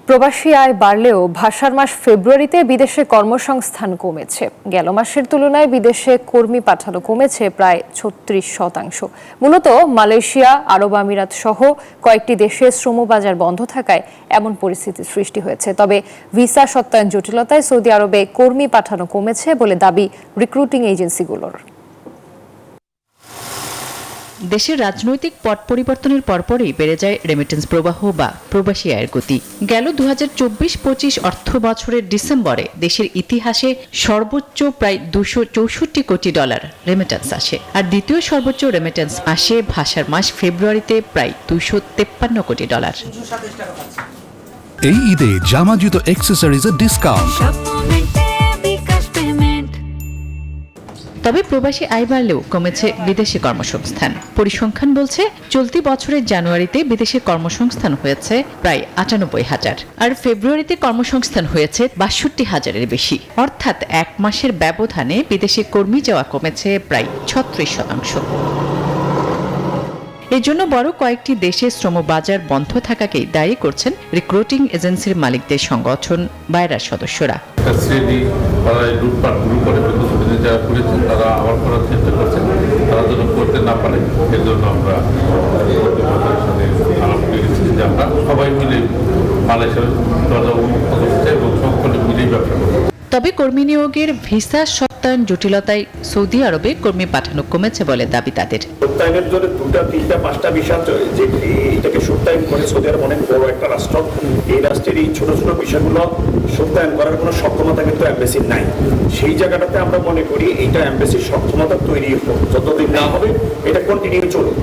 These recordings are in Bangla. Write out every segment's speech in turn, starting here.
প্রবাসী আয় বাড়লেও ভাষার মাস ফেব্রুয়ারিতে বিদেশে কর্মসংস্থান কমেছে। গেল মাসের তুলনায় বিদেশে কর্মী পাঠানো কমেছে প্রায় 36%। মূলত মালয়েশিয়া, আরব আমিরাত সহ কয়েকটি দেশে শ্রমবাজার বন্ধ থাকায় এমন পরিস্থিতির সৃষ্টি হয়েছে। তবে ভিসা সত্যায়ন জটিলতায় সৌদি আরবে কর্মী পাঠানো কমেছে বলে দাবি রিক্রুটিং এজেন্সিগুলোর। দেশের রাজনৈতিক পট পরিবর্তনের পরপরই বেড়ে যায় রেমিটেন্স প্রবাহ বা প্রবাসী আয়ের গতি। গেল 2024-25 অর্থ বছরের ডিসেম্বরে দেশের ইতিহাসে সর্বোচ্চ প্রায় $264 কোটি রেমিটেন্স আসে, আর দ্বিতীয় সর্বোচ্চ রেমিটেন্স আসে ভাষার মাস ফেব্রুয়ারিতে প্রায় $253 কোটি। এই ঈদে জামা জুতো অ্যাক্সেসরিজের ডিসকাউন্ট। তবে প্রবাসী আয় বাড়লেও কমেছে বিদেশি কর্মসংস্থান। পরিসংখ্যান বলছে চলতি বছরের জানুয়ারিতে বিদেশে কর্মসংস্থান হয়েছে প্রায় 98,000, আর ফেব্রুয়ারিতে কর্মসংস্থান হয়েছে 62,000-এর বেশি। অর্থাৎ এক মাসের ব্যবধানে বিদেশি কর্মী যাওয়া কমেছে প্রায় 36%। এজন্য বড় কয়েকটি দেশে শ্রমবাজার বন্ধ থাকাকেই দায়ী করছেন রিক্রুটিং এজেন্সির মালিকদের সংগঠন বায়রার সদস্যরা। যারা করেছেন তারা আবার করার চেষ্টা করছেন, তারা যেন করতে না পারে এর জন্য আমরা সাথে আলাপ করেছি যে আমরা সবাই মিলে মালয়েশিয়ার দরজা উন্মুক্ত করছে এবং সকলে মিলেই ব্যবসা করছে। তবে কর্মী নিয়োগের ভিসা সত্যায়ন জটিলতায় সৌদি আরবে কর্মী পাঠানো কমেছে বলে দাবি তাদের। সত্যায়নের জন্য 2টা 3টা 5টা বিষয় যে এটাকে সত্যায়ন করে সৌদি আরব অনেক বড় একটা রাষ্ট্র। এই রাষ্ট্রের এই ছোট ছোট বিষয়গুলো সত্যায়ন করার কোনো সক্ষমতা কিন্তু এমবেসির নাই। সেই জায়গাটাতে আমরা মনে করি এইটা এমবেসির সক্ষমতা তৈরি হোক, যতদিন না হবে এটা কন্টিনিউ চলুক।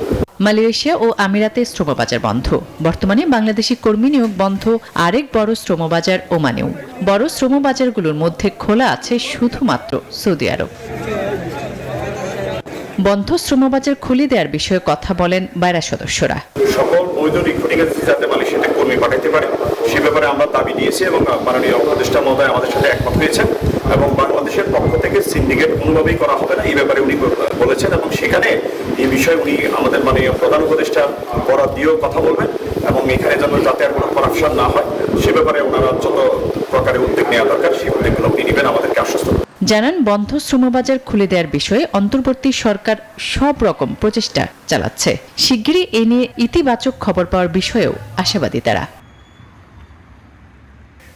মালয়েশিয়া ও আমিরাতে শ্রমবাজার বন্ধ। বর্তমানে বাংলাদেশি কর্মী নিয়োগ বন্ধ আরেক বড় শ্রমবাজার ওমানেও। বড় শ্রমবাজারগুলোর মধ্যে খোলা আছে শুধুমাত্র সৌদি আরব। বন্ধ শ্রমবাজার খুলে দেওয়ার বিষয়ে কথা বলেন বায়রা সদস্যরা। সকল বৈধ রিক্রুটিং এজেন্সি যাতে মালয়েশিয়াতে কর্মী পাঠাতে পারে সে ব্যাপারে আমরা দাবি দিয়েছি এবং মাননীয় উপদেষ্টা মহোদয় আমাদের সাথে একমত হয়েছেন এবং বাংলাদেশের পক্ষ থেকে সিন্ডিকেট কোনোভাবেই করা হবে না এই ব্যাপারে উনি বলেছেন এবং সেখানে এই বিষয়ে উনি আমাদের মাননীয় প্রধান উপদেষ্টা বরাদ দিয়েও কথা বলবেন এবং এখানে যেন যাতে আর কোনো করাপশন না হয় সে ব্যাপারে ওনারা যত প্রকারের উদ্যোগ নেওয়া দরকার সেই উদ্যোগগুলো উনি নেবেন আমাদেরকে আশ্বস্ত জানান। বন্ধ শ্রমবাজার খুলে দেওয়ার বিষয়ে অন্তর্বর্তী সরকার সব রকম প্রচেষ্টা চালাচ্ছে। শিগগিরই এ নিয়ে ইতিবাচক খবর পাওয়ার বিষয়েও আশাবাদী তারা।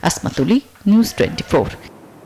আসমাতুলি, নিউজ 24।